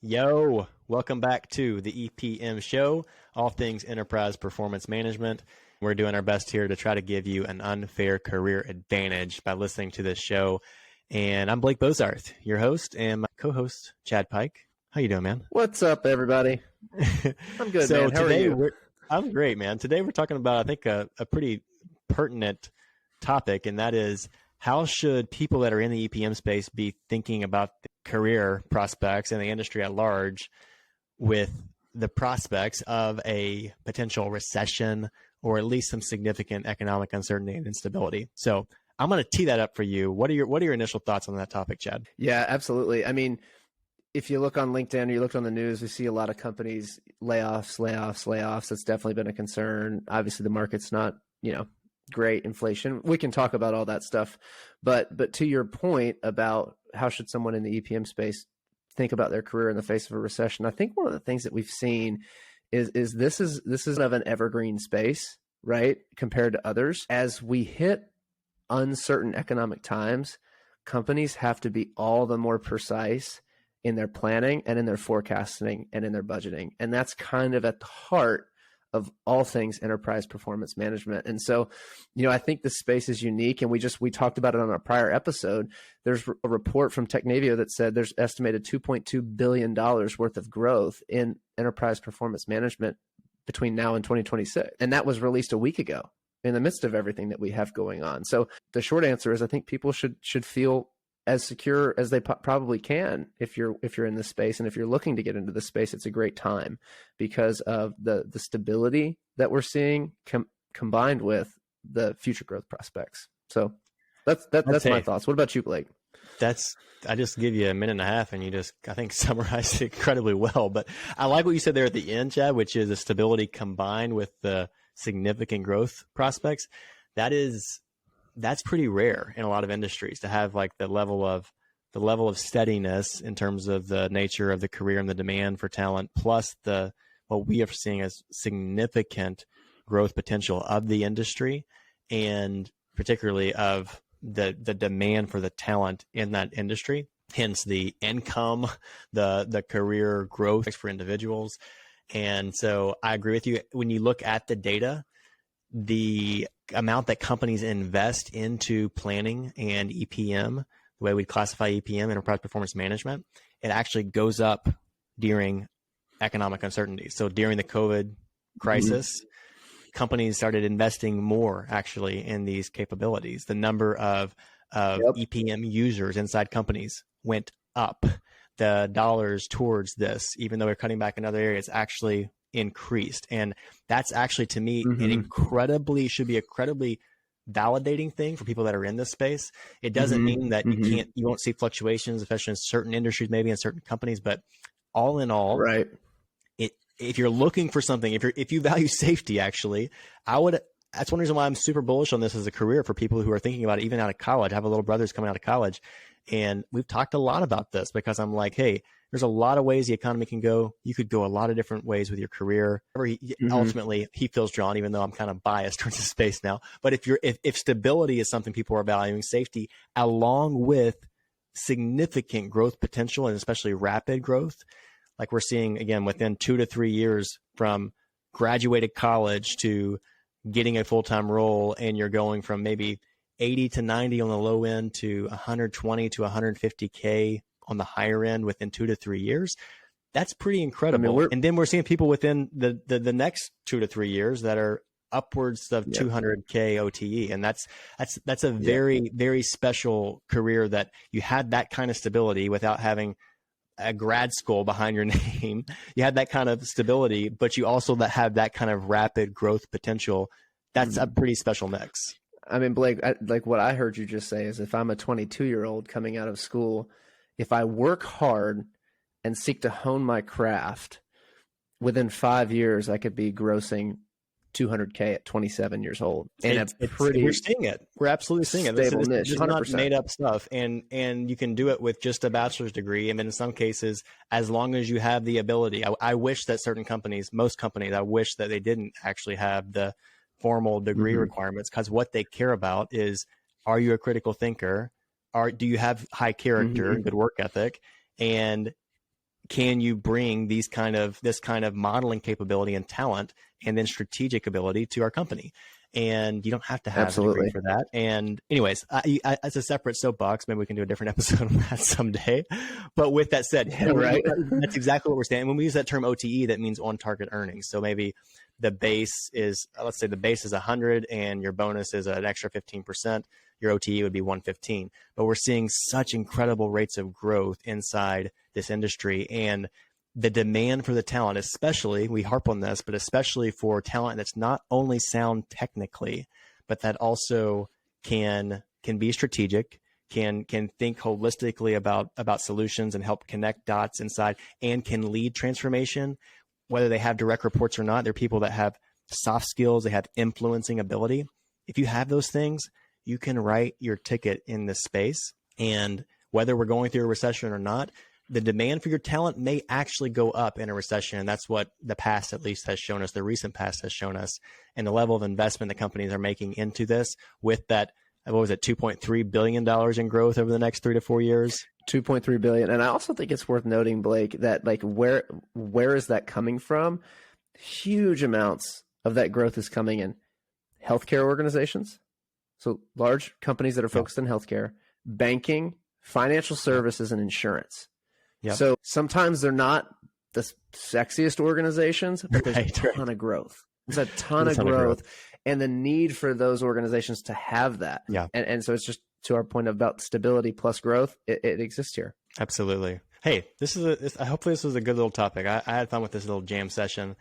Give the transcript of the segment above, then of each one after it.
Yo, welcome back to the EPM show, all things enterprise performance management. We're doing our best here to try to give you an unfair career advantage by listening to this show. And I'm Blake Bozarth, your host, and my co-host, Chad Pike. How you doing, man? What's up, everybody? I'm good, man. How are you? I'm great, man. Today we're talking about, I think, a pretty pertinent topic, and that is how should people that are in the EPM space be thinking about career prospects in the industry at large with the prospects of a potential recession or at least some significant economic uncertainty and instability. So I'm going to tee that up for you. What are your initial thoughts on that topic, Chad? Yeah, absolutely. I mean, if you look on LinkedIn or you look on the news, we see a lot of companies layoffs. That's definitely been a concern. Obviously, the market's not, great. Inflation. We can talk about all that stuff, but to your point about how should someone in the EPM space think about their career in the face of a recession, I think one of the things that we've seen is this is kind of an evergreen space, right? Compared to others. As we hit uncertain economic times, companies have to be all the more precise in their planning and in their forecasting and in their budgeting. And that's kind of at the heart of all things enterprise performance management. And so, I think this space is unique, and we talked about it on our prior episode. There's a report from Technavio that said there's estimated $2.2 billion worth of growth in enterprise performance management between now and 2026. And that was released a week ago in the midst of everything that we have going on. So the short answer is I think people should feel as secure as they probably can if you're in this space. And if you're looking to get into this space, it's a great time because of the stability that we're seeing combined with the future growth prospects. So that's my thoughts. What about you, Blake? I just give you a minute and a half and you just, I think, summarized it incredibly well. But I like what you said there at the end, Chad, which is the stability combined with the significant growth prospects. That's pretty rare in a lot of industries to have like the level of steadiness in terms of the nature of the career and the demand for talent, plus what we are seeing as significant growth potential of the industry, and particularly of the demand for the talent in that industry, hence the income, the career growth for individuals. And so I agree with you. When you look at the data, the amount that companies invest into planning and EPM, the way we classify EPM, enterprise performance management, it actually goes up during economic uncertainty. So during the COVID crisis, companies started investing more actually in these capabilities. The number of EPM users inside companies went up. The dollars towards this, even though we're cutting back in other areas, actually increased. And that's actually, to me, should be a incredibly validating thing for people that are in this space. It doesn't mean that you won't see fluctuations, especially in certain industries, maybe in certain companies, but all in all, right. If you're looking for something, if you value safety, actually, that's one reason why I'm super bullish on this as a career for people who are thinking about it, even out of college. I have a little brother who's coming out of college, and we've talked a lot about this because I'm like, hey, there's a lot of ways the economy can go. You could go a lot of different ways with your career. Ultimately, he feels drawn, even though I'm kind of biased towards the space now. But if stability is something people are valuing, safety, along with significant growth potential and especially rapid growth, like we're seeing again within 2 to 3 years from graduated college to getting a full-time role, and you're going from maybe 80 to 90 on the low end to 120 to 150K on the higher end within 2 to 3 years. That's pretty incredible. And then we're seeing people within the next 2 to 3 years that are upwards of 200K OTE. And that's a very, very special career that you had that kind of stability without having a grad school behind your name. You had that kind of stability, but you also have that kind of rapid growth potential. That's a pretty special mix. I mean, Blake, like what I heard you just say is if I'm a 22-year-old coming out of school, if I work hard and seek to hone my craft, within 5 years, I could be grossing 200K at 27 years old. And we're seeing it. We're absolutely seeing it. This is not made up stuff. And you can do it with just a bachelor's degree. And then in some cases, as long as you have the ability, I wish that certain companies, most companies, I wish that they didn't actually have the formal degree requirements, because what they care about is, are you a critical thinker? Do you have high character, good work ethic? And can you bring this kind of modeling capability and talent and then strategic ability to our company? And you don't have to have a degree for that. And anyways, it's a separate soapbox. Maybe we can do a different episode on that someday. But with that said, right? That's exactly what we're saying. When we use that term OTE, that means on target earnings. So maybe the base is, let's say the base is 100 and your bonus is an extra 15%. Your OTE would be 115. But we're seeing such incredible rates of growth inside this industry, and the demand for the talent, especially, we harp on this, but especially for talent that's not only sound technically, but that also can be strategic, can think holistically about solutions and help connect dots inside, and can lead transformation, whether they have direct reports or not. They're people that have soft skills, they have influencing ability. If you have those things, you can write your ticket in this space. And whether we're going through a recession or not, the demand for your talent may actually go up in a recession. And that's what the past at least has shown us, the recent past has shown us, and the level of investment that companies are making into this with that, what was it, $2.3 billion in growth over the next 3 to 4 years? 2.3 billion. And I also think it's worth noting, Blake, that like where is that coming from? Huge amounts of that growth is coming in healthcare organizations. So large companies that are focused on healthcare, banking, financial services, and insurance. Yep. So sometimes they're not the sexiest organizations, but there's a ton of growth. There's a ton of growth and the need for those organizations to have that. Yeah. And so it's just to our point about stability plus growth, it exists here. Absolutely. Hey, hopefully this was a good little topic. I had fun with this little jam session.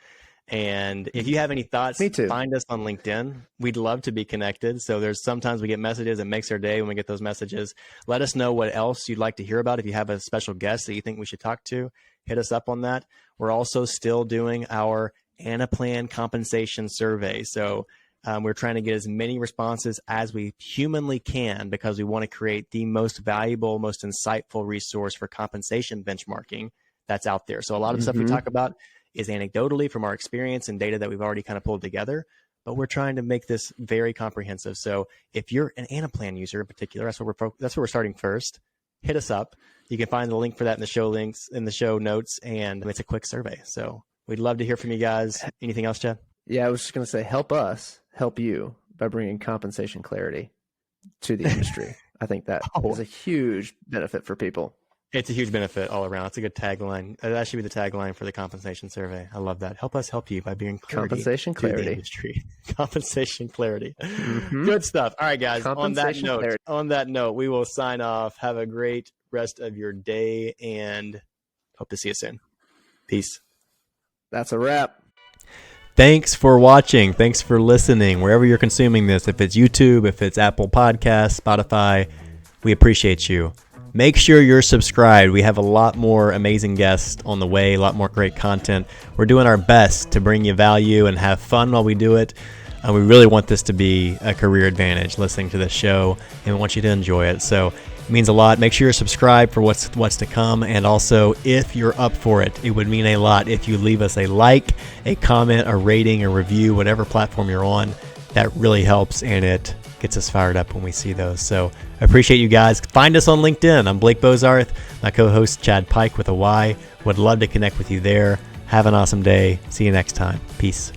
And if you have any thoughts, find us on LinkedIn. We'd love to be connected. So there's sometimes we get messages. It makes our day when we get those messages. Let us know what else you'd like to hear about. If you have a special guest that you think we should talk to, hit us up on that. We're also still doing our Anaplan compensation survey. So we're trying to get as many responses as we humanly can because we want to create the most valuable, most insightful resource for compensation benchmarking that's out there. So a lot of the stuff we talk about is anecdotally from our experience and data that we've already kind of pulled together, but we're trying to make this very comprehensive. So if you're an Anaplan user in particular, that's where we're starting first. Hit us up. You can find the link for that in the show links in the show notes, and it's a quick survey. So we'd love to hear from you guys. Anything else, Chad? Yeah, I was just going to say, help us help you by bringing compensation clarity to the industry. I think that is a huge benefit for people. It's a huge benefit all around. It's a good tagline. That should be the tagline for the compensation survey. I love that. Help us help you by being compensation clarity to the industry. Compensation clarity. Good stuff. All right, guys. On that note, we will sign off. Have a great rest of your day and hope to see you soon. Peace. That's a wrap. Thanks for watching. Thanks for listening. Wherever you're consuming this, if it's YouTube, if it's Apple Podcasts, Spotify, we appreciate you. Make sure you're subscribed. We have a lot more amazing guests on the way, a lot more great content. We're doing our best to bring you value and have fun while we do it. We really want this to be a career advantage, listening to this show, and we want you to enjoy it. So it means a lot. Make sure you're subscribed for what's to come. And also, if you're up for it, it would mean a lot if you leave us a like, a comment, a rating, a review, whatever platform you're on. That really helps, and it gets us fired up when we see those. So I appreciate you guys. Find us on LinkedIn. I'm Blake Bozarth, my co-host Chad Pike with a Y. Would love to connect with you there. Have an awesome day. See you next time. Peace.